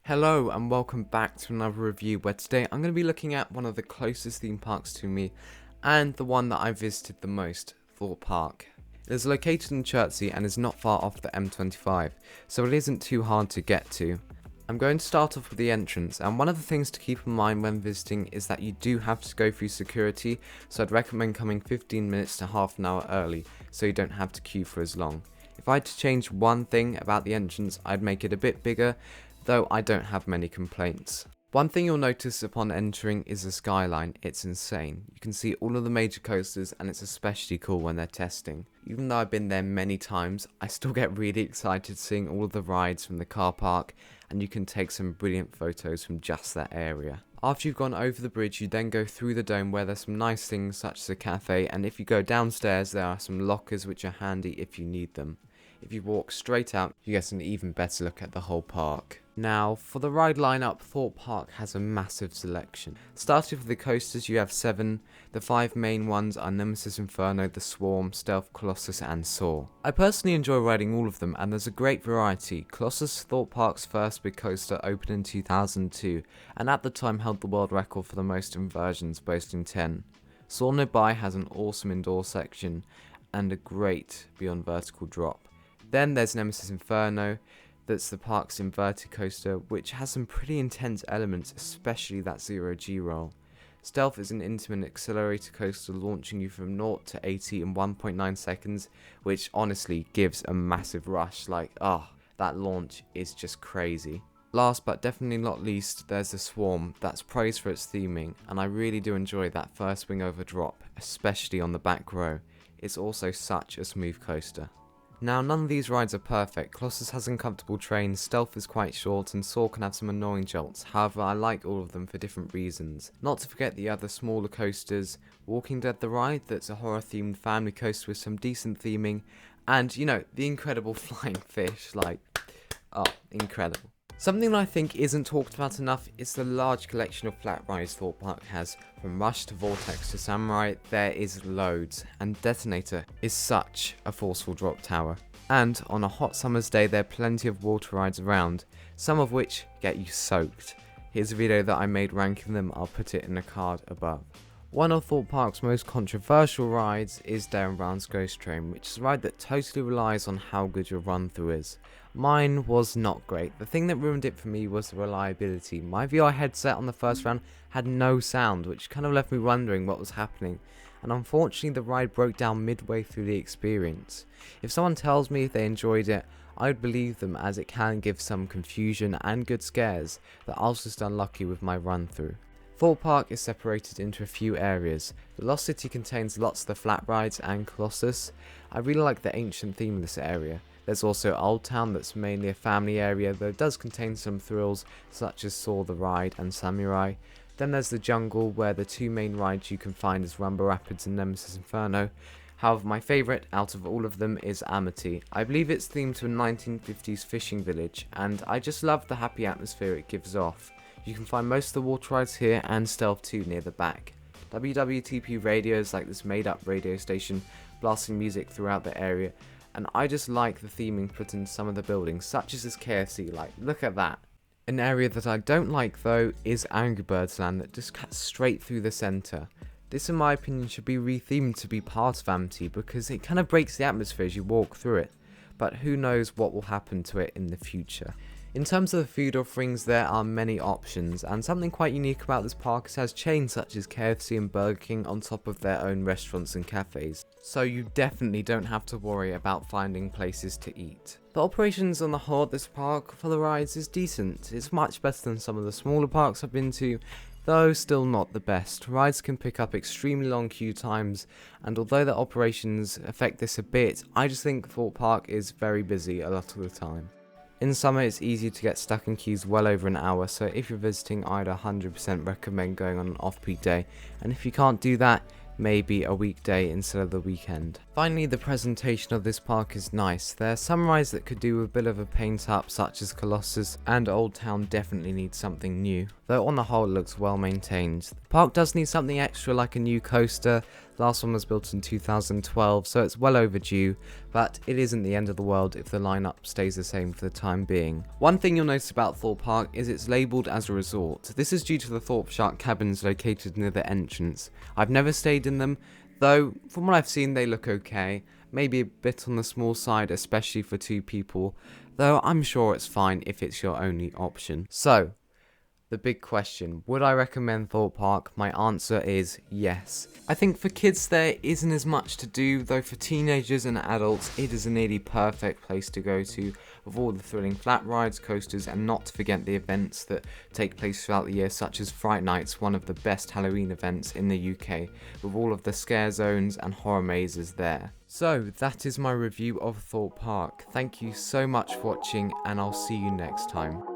Hello and welcome back to another review where today I'm going to be looking at one of the closest theme parks to me and the one that I visited the most, Thorpe Park. It is located in Chertsey and is not far off the M25, so it isn't too hard to get to. I'm going to start off with the entrance, and one of the things to keep in mind when visiting is that you do have to go through security, so I'd recommend coming 15 minutes to half an hour early so you don't have to queue for as long. If I had to change one thing about the entrance, I'd make it a bit bigger, though I don't have many complaints. One thing you'll notice upon entering is the skyline. It's insane. You can see all of the major coasters, and it's especially cool when they're testing. Even though I've been there many times, I still get really excited seeing all of the rides from the car park, and you can take some brilliant photos from just that area. After you've gone over the bridge, you then go through the dome where there's some nice things such as a cafe, and if you go downstairs there are some lockers which are handy if you need them. If you walk straight out, you get an even better look at the whole park. Now, for the ride lineup, Thorpe Park has a massive selection. Starting with the coasters, you have 7. The 5 main ones are Nemesis Inferno, The Swarm, Stealth, Colossus and Soar. I personally enjoy riding all of them, and there's a great variety. Colossus, Thorpe Park's first big coaster, opened in 2002, and at the time held the world record for the most inversions, boasting 10. Soar nearby has an awesome indoor section, and a great beyond vertical drop. Then there's Nemesis Inferno, that's the park's inverted coaster, which has some pretty intense elements, especially that 0G roll. Stealth is an intimate accelerator coaster launching you from 0 to 80 in 1.9 seconds, which honestly gives a massive rush. That launch is just crazy. Last but definitely not least, there's the Swarm, that's praised for its theming, and I really do enjoy that first wing over drop, especially on the back row. It's also such a smooth coaster. Now, none of these rides are perfect. Colossus has uncomfortable trains, Stealth is quite short, and Soar can have some annoying jolts. However, I like all of them for different reasons. Not to forget the other smaller coasters, Walking Dead the Ride, that's a horror themed family coaster with some decent theming, and the incredible flying fish, incredible. Something that I think isn't talked about enough is the large collection of flat rides Thorpe Park has. From Rush to Vortex to Samurai, there is loads, and Detonator is such a forceful drop tower. And on a hot summer's day, there are plenty of water rides around, some of which get you soaked. Here's a video that I made ranking them, I'll put it in the card above. One of Thorpe Park's most controversial rides is Darren Brown's Ghost Train, which is a ride that totally relies on how good your run through is. Mine was not great. The thing that ruined it for me was the reliability. My VR headset on the first round had no sound, which kind of left me wondering what was happening, and unfortunately the ride broke down midway through the experience. If someone tells me they enjoyed it, I would believe them, as it can give some confusion and good scares that I was just unlucky with my run through. Thorpe Park is separated into a few areas. The Lost City contains lots of the flat rides and Colossus. I really like the ancient theme of this area. There's also Old Town, that's mainly a family area, though it does contain some thrills such as Soar the Ride and Samurai. Then there's the Jungle, where the 2 main rides you can find is Rumble Rapids and Nemesis Inferno. However, my favourite out of all of them is Amity. I believe it's themed to a 1950s fishing village, and I just love the happy atmosphere it gives off. You can find most of the water rides here, and Stealth 2 near the back. WWTP radios, like this made up radio station, blasting music throughout the area, and I just like the theming put in some of the buildings, such as this KFC, look at that. An area that I don't like though is Angry Birds Land, that just cuts straight through the centre. This in my opinion should be rethemed to be part of Amity, because it kind of breaks the atmosphere as you walk through it, but who knows what will happen to it in the future. In terms of the food offerings, there are many options, and something quite unique about this park is it has chains such as KFC and Burger King on top of their own restaurants and cafes, so you definitely don't have to worry about finding places to eat. The operations on the whole at this park for the rides is decent. It's much better than some of the smaller parks I've been to, though still not the best. Rides can pick up extremely long queue times, and although the operations affect this a bit, I just think Thorpe Park is very busy a lot of the time. In summer, it's easy to get stuck in queues well over an hour, so if you're visiting, I'd 100% recommend going on an off-peak day, and if you can't do that, maybe a weekday instead of the weekend. Finally, the presentation of this park is nice. There are some rides that could do with a bit of a paint up, such as Colossus, and Old Town definitely needs something new, though on the whole it looks well maintained. The park does need something extra like a new coaster, The last one was built in 2012, so it's well overdue, but it isn't the end of the world if the lineup stays the same for the time being. One thing you'll notice about Thorpe Park is it's labelled as a resort. This is due to the Thorpe Shark cabins located near the entrance. I've never stayed in them, though from what I've seen they look okay. Maybe a bit on the small side, especially for 2 people, though I'm sure it's fine if it's your only option. So, the big question, would I recommend Thorpe Park? My answer is yes. I think for kids there isn't as much to do, though for teenagers and adults it is a nearly perfect place to go to, with all the thrilling flat rides, coasters, and not to forget the events that take place throughout the year, such as Fright Nights, one of the best Halloween events in the UK, with all of the scare zones and horror mazes there. So that is my review of Thorpe Park. Thank you so much for watching, and I'll see you next time.